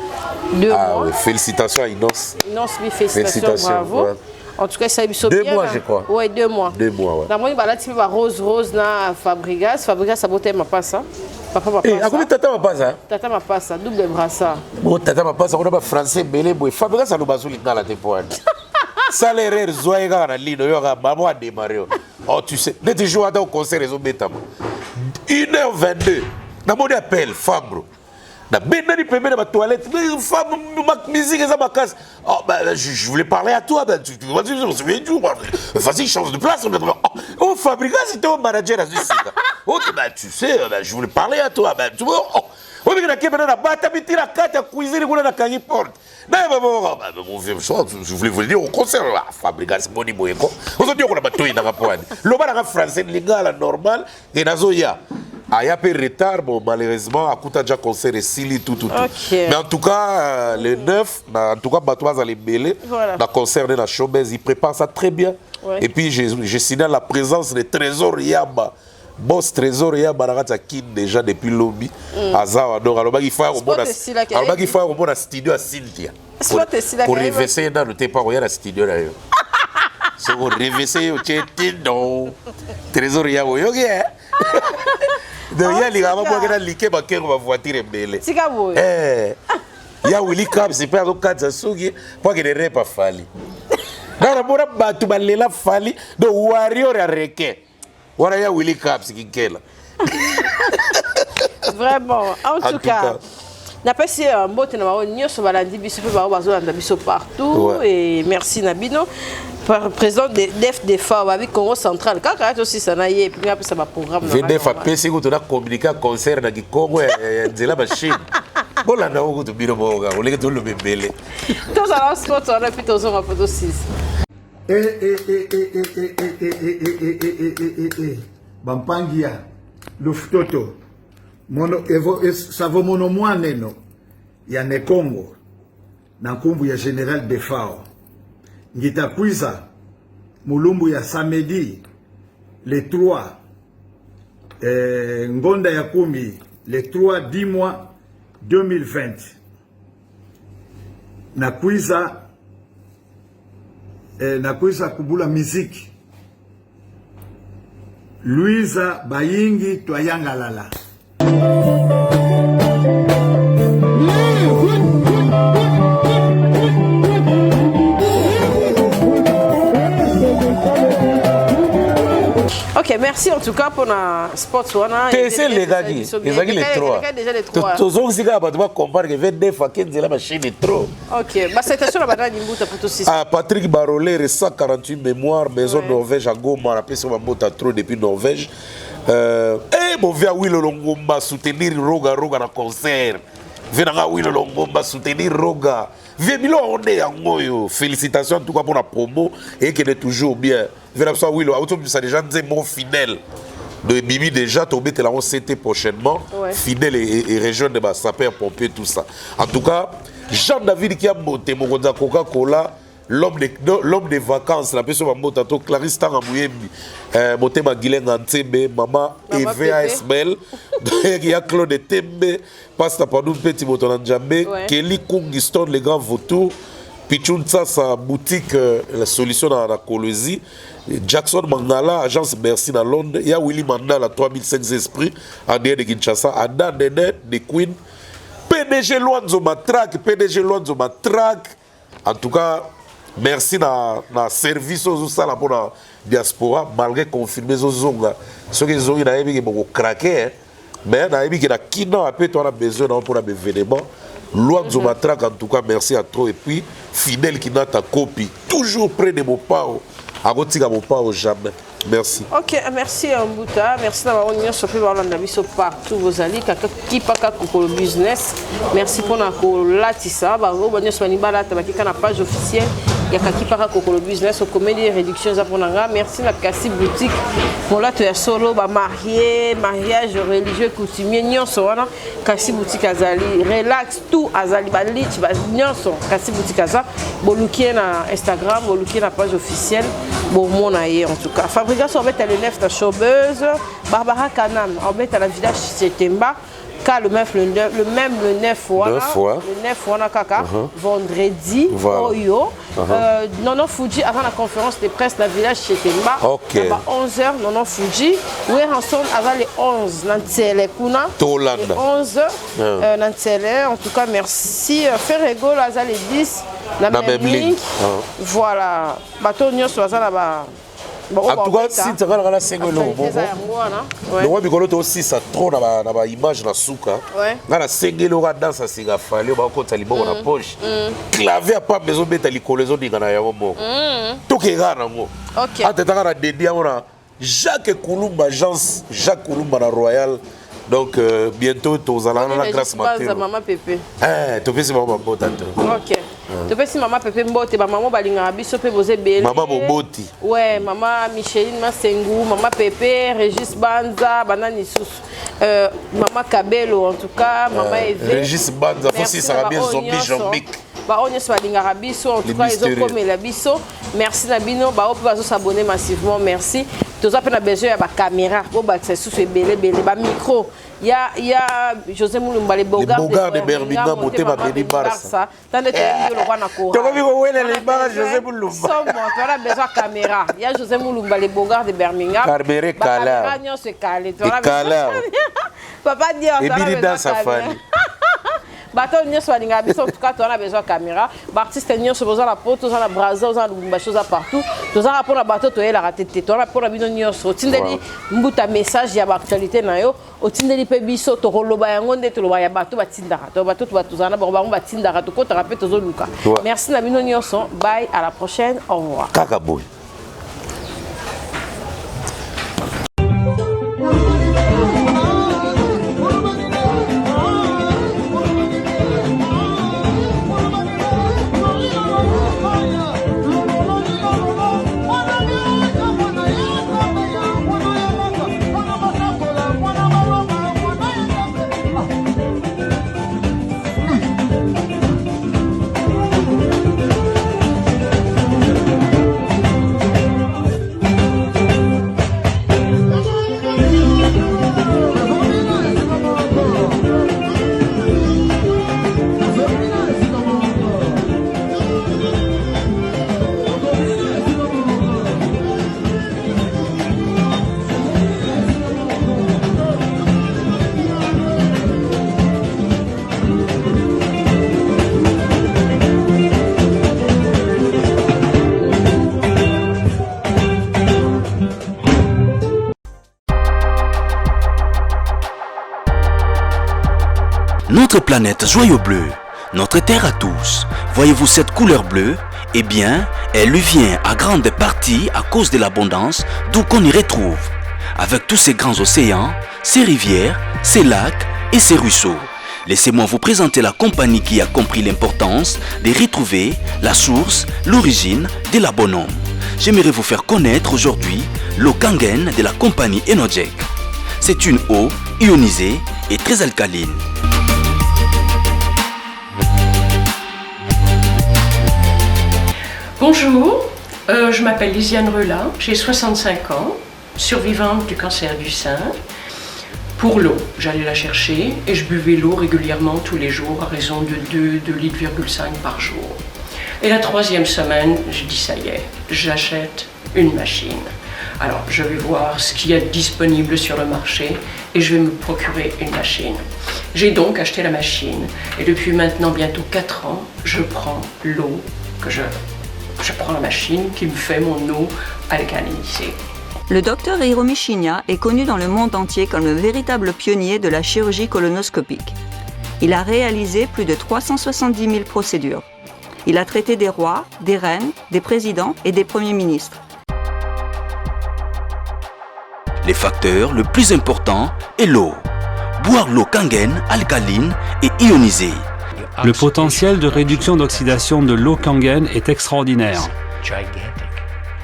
2 mois oui. Félicitations à Inos bi félicitations bravo ouais. En tout cas, ça a été bien. 2 mois, je crois. Oui, 2 mois. 2 mois, ouais. Dans mon balade, rose na Fabregas. Fabregas, ça botte ma passe. Papa ma passe. Eh, à combien tata ma passe? Tata ma passe, double brassard. Bon, tata ma passe, on a pas français belé boy. Fabregas ça nous bazou dans la temporaire. Ça les rires zoé ga na lino yo ga maman a démarré. Oh, tu sais, dès que tu joues au concert les bêta. 1h22. Na mon appel femme bro. Na benani pembe na toilette femme musique ça ma casse. Oh bah je voulais parler à toi ben tu vas-y vas-y change de place oh Fabregas c'était au manager à Zissika. Oh bah tu sais ben, je voulais parler à toi ben tu vois oh mais na kebena na bata bitira kata cuisine kuna na kangi porte. Na mon vieux je voulais vous dire au concert là Fabregas boni boyeko. Aujourd'hui on a batoyi na rapport. Le bar français légal normal et nazoya. Il y a un peu de retard, bon, malheureusement, à Kouta déjà concert et Sili, tout. Okay. Mais en tout cas, le 9, en tout cas, Batouaz allait mêler, dans concert de la showbiz, il prépare ça très bien. Ouais. Et puis, je signale la présence de Trésor Yaba. Boss Trésor Yaba, Narata Kin déjà depuis lobby. Azawa, donc, alors, il faut un bon studio à Cynthia. Pour réverser dans le temps, il y a un studio là. C'est pour réverser au Tchètino. Trésor Yaba, ok? Donc il y a les gars qui ont liqué ma voiture belé. Il y a Willy Crab, c'est pas un cas de souki, pas que les repas falli. Dans la bonne batte, tu la falli, de warrior à requin. Voilà, il y a Willy Crab, c'est qui est là. Vraiment, en tout cas. N'a pas si un mot de nous sur Balandi biso partout et merci Nabino président de DEF-DEFA avec Congo central quand aussi ça n'a et puis après ça va programme VDF a PC que tu as communiqué concert na Congo de la machine bon là na to biro boga on les to le bébé tous à la spot on a plutôt sur ma photo 6 Bampangia Luftoto mono evo savo mono mwaneno ya Nekongo na nkumbu ya General Defao ngita kwiza mulumbu ya samedi le 3 ngonda ya kumi le 3 10 mois 2020 na kwiza kubula musique Louisa Bayingi Toyangalala. Ok, merci en tout cas pour la sport. C'est les gars qui les trois. Tous ceux qui doivent comprendre que 29 à 15 la machine est trop. Ok, bah c'était sur la banane Nimbuta pour tous six. Patrick Barolet, 148 mémoires, maison Norvège à Goma, rappelé sur ma moto trop depuis Norvège. Mon vieux Willo Longomba soutenir Roga dans le concert. Venanga Willo Longomba soutenir Roga. Vieux Milo on est en moyo. Félicitations en tout cas pour la promo et qu'elle est toujours bien. Venanga Willo, ça déjà dit mon fidèle. De Bibi déjà, tombé là on s'était prochainement. Fidèle et région de sapeur pompier tout ça. En tout cas, Jean-David qui a monté mon Coca-Cola. L'homme des vacances, la personne qui a monté Clarisse Tangamouyembi, monté Maguilène Antebe, maman Eva Esmel, il y a Claude Tembe, Pasta Padou Petit Moton Njambe, Kelly Kungiston, les grands vautours, Pichunza, sa boutique, la solution dans la Colosie, Jackson Mangala, agence Bercy dans Londres, il y a Willy Mandala, 3500 esprits, en de Kinshasa, Ada Nene, de Queen, PDG Luanzo Matrak, en tout cas, merci na service aux ça pour la diaspora malgré confirmer zonga ceux qui ont eu qui beaucoup craquer mais na qui na kina après on a besoin pour l'événement loi de Matrak en tout cas merci à toi et puis fidèle qui n'a ta copie toujours près de mon pao à gotika mon pao jamais merci. Ok, merci Mbuta, merci d'avoir union sur le partout vos alliés qui pas le business. Merci pour la latissa, bah vous bonne soirée balade avec la page officielle. Il y a qui pas le business au comédie réduction zaponanga. Merci la Kassi boutique pour là tu es solo bah mariage religieux coutumier nyonso wana Kassi boutique azali relax tout azali balich ba nyonso Kassi boutique aza boluki na Instagram boluki na page officielle bon mon en tout cas. Fabrication, on met à l'élève de Chaubeuse, Barbara Canam, on met à la village Chetemba, car le même le 9 fois, kaka, vendredi, Oyo, Nono Fuji, avant la conférence de presse de la village Chetemba, à 11h, Nono Fuji, où est ensemble avant les 11, Nantsele Kuna, les 11, Nantsele, en tout cas, merci, Ferrego, Laza les 10, la même ligne, voilà, bateau Nyos, Laza là-bas. En tout cas, si tu as la single, le roi Bigolo aussi ça trop dans la image de la souka. La single dans sa ciga fallu, on compte à l'image dans la poche. Clavier a pas besoin de mettre les collaisons de Gana Yamomo. Tout qui est là, ok. À t'es à dédié à Jacques Koulumba, agence Jacques Koulumba la Royal. Donc bientôt tous allons à la grâce matin. Maman Pépé. Tu fais maman Botante. Ok. Tu fais maman Pépé Mbote, maman Balinga biso pe bozé belé. Maman Boboti. Ouais, maman Micheline Masengou, maman Pépé, Régis Banza, Banani Sous. Maman Kabelo en tout cas, maman Eve. Régis Banza, faut si ça va bien zombie Jean-Mic. Bah on est balinga rabiso en tout cas ils ont comme la biso. Merci Nabino, bah on peut s'abonner massivement, merci. Tous a besoin de la caméra, pour c'est sous belé ba micro. Il y a José Moulumba les Bogards de Birmingham monté ma béni Barça. Tant de le roi na Cora. Tu as vu où est les Barça José Moulumba. Somme, tu as besoin de caméra. Il y a José Moulumba les Bogards de Birmingham. Carméré Cala. Caméra se calé. Papa dit on a besoin de caméra. Bateau n'y soit en tout cas, tu as besoin de caméra. Artiste n'y soit besoin de la peau, tu as la brasse, tu as des choses partout. Tu as pour la bateau, tu as la raté, tu as pour la bino n'y soit. Tu as un message, il y a l'actualité nayo. Au tindeli pe biso to roloba yango nde to loba ya bato batindaka. To bato batuzana ba bango batindaka to ko ta rapé to zoluka. Merci na bino nyonso. Bye, à la prochaine. Au revoir. Kakaboy. Notre planète joyau bleu, notre terre à tous, voyez-vous cette couleur bleue? Eh bien, elle lui vient à grande partie à cause de l'abondance d'où qu'on y retrouve. Avec tous ces grands océans, ces rivières, ces lacs et ces ruisseaux. Laissez-moi vous présenter la compagnie qui a compris l'importance de retrouver la source, l'origine de la bonhomme. J'aimerais vous faire connaître aujourd'hui l'eau Kangen de la compagnie Enojek. C'est une eau ionisée et très alcaline. Bonjour, je m'appelle Lisiane Relat, j'ai 65 ans, survivante du cancer du sein. Pour l'eau, j'allais la chercher et je buvais l'eau régulièrement tous les jours à raison de 2,5 litres par jour. Et la 3e semaine, je dis ça y est, j'achète une machine. Alors je vais voir ce qu'il y a de disponible sur le marché et je vais me procurer une machine. J'ai donc acheté la machine et depuis maintenant bientôt 4 ans, je prends l'eau que je prends la machine qui me fait mon eau alcalinisée. Le docteur Hiromi Shinya est connu dans le monde entier comme le véritable pionnier de la chirurgie colonoscopique. Il a réalisé plus de 370 000 procédures. Il a traité des rois, des reines, des présidents et des premiers ministres. Les facteurs le plus important est l'eau. Boire l'eau Kangen alcaline et ionisée. Le potentiel de réduction d'oxydation de l'eau Kangen est extraordinaire.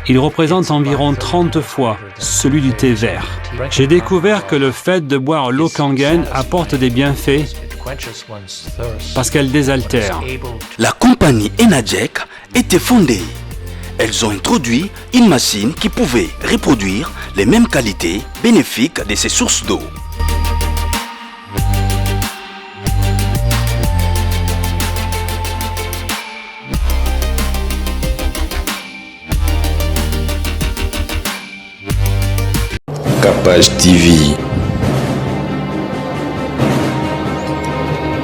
Il représente environ 30 fois celui du thé vert. J'ai découvert que le fait de boire l'eau Kangen apporte des bienfaits parce qu'elle désaltère. La compagnie Enojek était fondée. Elles ont introduit une machine qui pouvait reproduire les mêmes qualités bénéfiques de ces sources d'eau. Capage TV.